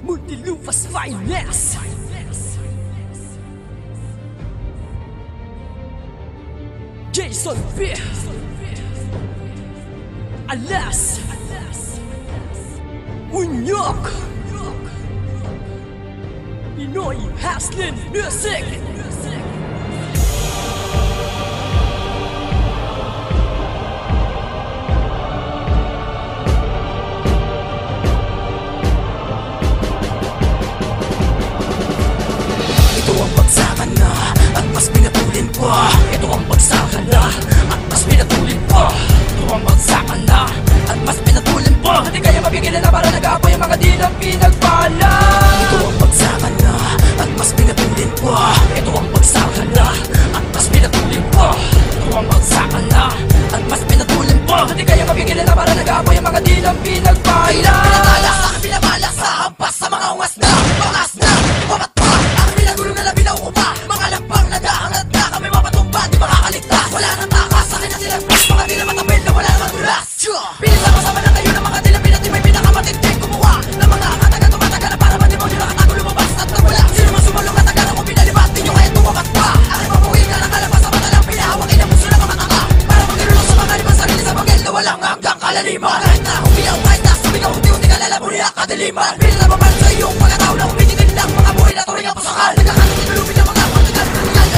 Muntinlupa's finest. Jason B. Alas Unyok Pinoy Hustling Music. Ito ang bagsakan na at mas pinatulin pa. Ito ang bagsakan na at mas pinatulin pa. Ito ang bagsakan na at mas pinatulin pa. Hindi kaya mapigilan na para nag-aapoy ang mga dilang pinagpala. Ito ang bagsakan na at mas pinatulin pa. Ito ang bagsakan na at mas pinatulin pa. Ito ang bagsakan na at mas pinatulin pa. Hindi kaya mapigilan na para nag-aapoy ang mga dilang pinagpala. Pinatala sa pinabalak sa hampas sa mga ungas na pangas na ipapat pa. Ang pinagulong na labi na ukupa. Mga lampang nag-aangat na kami mapatumba. Di makakaligtas. Wala nang takas sa akin na silagpas. Mga di na matapil na wala namang dulas. Pinasama-sama na kayo ng mga dilang pinatibay. Pinakamatinding kumuha ng mga kataga tumataga na para mandimonyo nakatago lumabas at nawala. Sino man sumalong at taga na kung pinalibat ninyo kaya tumakat pa. Aking mabuhay ka ng kalabas sa mata lang pinahawak inamuso ng mga tanga. Para magilulong sa mga limang sarili sa bagel na walang hanggang kalaliman. Kahit na humiyaw kahit na sumigaw unti-unti ka lalamunin ang kadiliman. Pinalabaman sa iyong mga tao na umitigil lang mga buhay na turing ang pasakal. Nagkakalit nilulupin ng mga matagal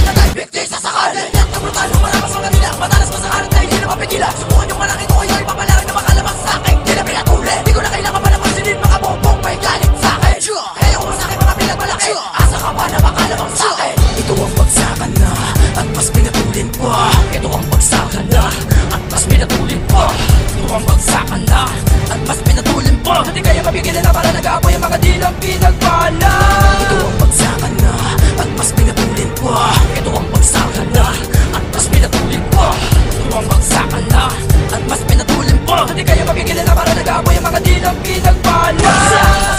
na nagbikti sa sakal. Naiyak na brutal nung marabas mga nila. Matalas pa sa karat na hindi na mapigilan. Subukan yung malaki ko kayo ipapalarang na makalabas sa akin. Di na pinatuli. Di ko na kailangan pa na pansinin mga bongbong may galit sa akin. Kaya kung sa akin mga pinagmalaki. Asa ka ba na makalabang sa akin? Ito ang bagsakan na at mas pinatulin pa. Ito ang bagsakan na at mas pinatulin pa. Ito ang bagsakan na at mas pinatulin pa. Hindi kaya mapigilan na para nag-aapoy ang mga dilang pinagpala. Ito ang bagsakan na at mas pinatulin pa. Ito ang bagsakan na at mas pinatulin pa. Ito ang bagsakan na at mas pinatulin pa. Hindi kaya mapigilan na para nag-aapoy ang mga dilang pinagpala.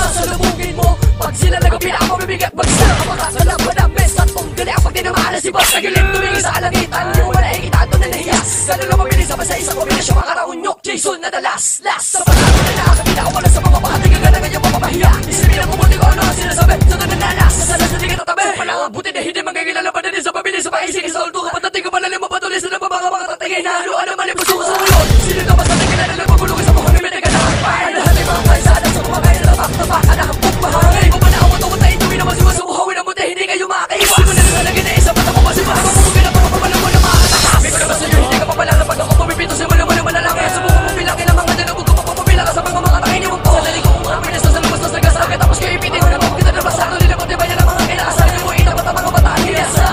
Sasalubungin mo pag sila nagpila ako bibigat bagsak. Kapakas ka lang manapis at tunggali ang pag tinamaan na si boss. Nagilim tumingin sa alangitan. Yung wala ikita ito na nahiyas. Ganun lang mabilis sa sa isang kombinasyon. Makakaunyok Jason na dalas. Last sa pagkako na nakakabila ako wala sa mga pakatingin ka na ngayong mapapahiya. Isipin ang kumuti ko ano ang sinasabi. Sa doon na nalas. Sa salas na di ka tatabi. Palang buti na hindi magkakilala pa na din sa pabilis. Sa paisig sa ulto. Patating ka pala lima patuloy sa nababaka mga tatingin. Nahaluan ang malipuso ko sa ulod. Sino ka ba sa tingin na nagpagulong sa mga mimit ka na hakpain. Lahat ay mga kaisada sa mga kaya na napak-tapak. Anak ang pagpahangay mo pa na ako tukot na ituwi na masiwasubuhawin ang buti. Hindi kayo makakaiwas. Sino na nakalagay na isa mata ko masipas. Mamumugin ang mga papalang mo na makakatas. Sabi ko naman sa'yo hindi ka papalang pag ako pumipito sa malamang manalangin. Subukan mo bilangin ang mga dinabog ko papapabilang ka sa mga takinig mo po. Sa dali ko umapin sa labas na sagasagay. Tapos kayo ipitin ko na mo kita nabasa. Nila pati bayan ang mga kinaasan. Mo itapat ang mga bataan hinasa.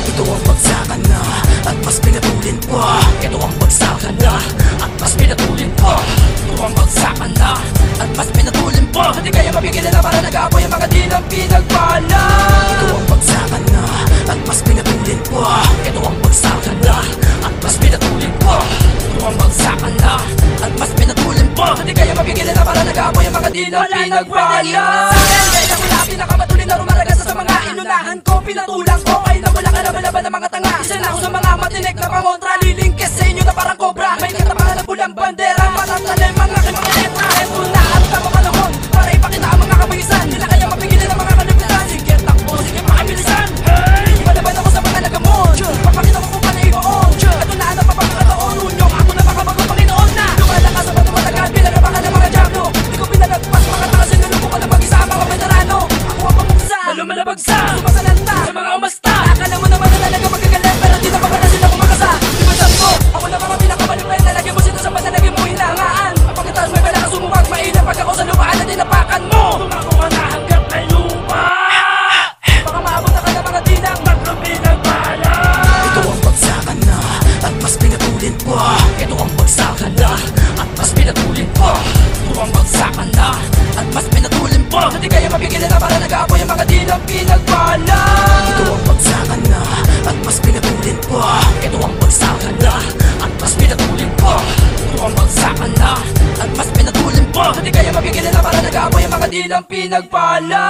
Ito ang bagsakan na at mas pinatulin pa. Ito ang bagsakan na at mas pinatulin pa. Ito ang bagsakan na at mas pinatulin pa. Hindi kaya mapigilan na para nag-aapoy ang mga dilang pinagpala. Ito ang bagsakan na at mas pinatulin pa. Ito ang bagsakan na at mas pinatulin pa. Ito ang bagsakan na at mas pinatulin pa. Hindi kaya mapigilan na para nag-aapoy ang mga dilang pinagpala. Kaya wala pinakamatulin na rumaragas sa mga inunahan ko. Pinatulang ko kayo na wala ka na malaban ng mga tanga. Isa na ako sa mga matinik na pangontra. Lilingkes sa inyo na parang cobra. May katapangan na pulang bandera. Matatalim ang aking mga letra. Eto na ang tamang panahon para ipakita ang mga kapagisan. Hindi na kaya mapigilan ang mga kalimutan. Sige takbo, sige makabilisan. Malaban ako sa mga nagamon. Papakita ko kung paano ibaon. Ito na ang napapakataon. Unyong ako na makapagod Panginoon na. Lumalakas sa matagal bilang napakan ng mga jablo. Di ko pinalagpas mga takasin na lupo ko na mag-isa ang mga veterano. Ako ang pamuksa na lumalabagsa. Sumasalanta sa mga umasta. Akala mo naman na talaga magkagalan. Pero di na papalasin ako makasa. Di ba sabi ko, ako na mga pinakamalupay. Nalagyan mo sito sa panalagyan mo hinangaan. Ang pagkataas may malakas sumubag. Mainam pag ako sa lupaan na tinapakan mo. Tumako ka na hanggat may lupa. Baka maabot na ka ng mga dinang tatlong pinagpala. Ito ang bagsakan na at mas pinatulin pa. Ito ang bagsakan na at mas pinatulin pa. Ito ang bagsakan na at mas pinatulin pa. Hindi kaya mapigilan na para nag-aapoy ang mga dilang pinagpala. Ito ang bagsakan na at mas pinatulin pa. Ito ang bagsakan na at mas pinatulin pa. Ito ang bagsakan na at mas pinatulin pa. Hindi kaya mapigilan na para nag-aapoy ang mga dilang pinagpala.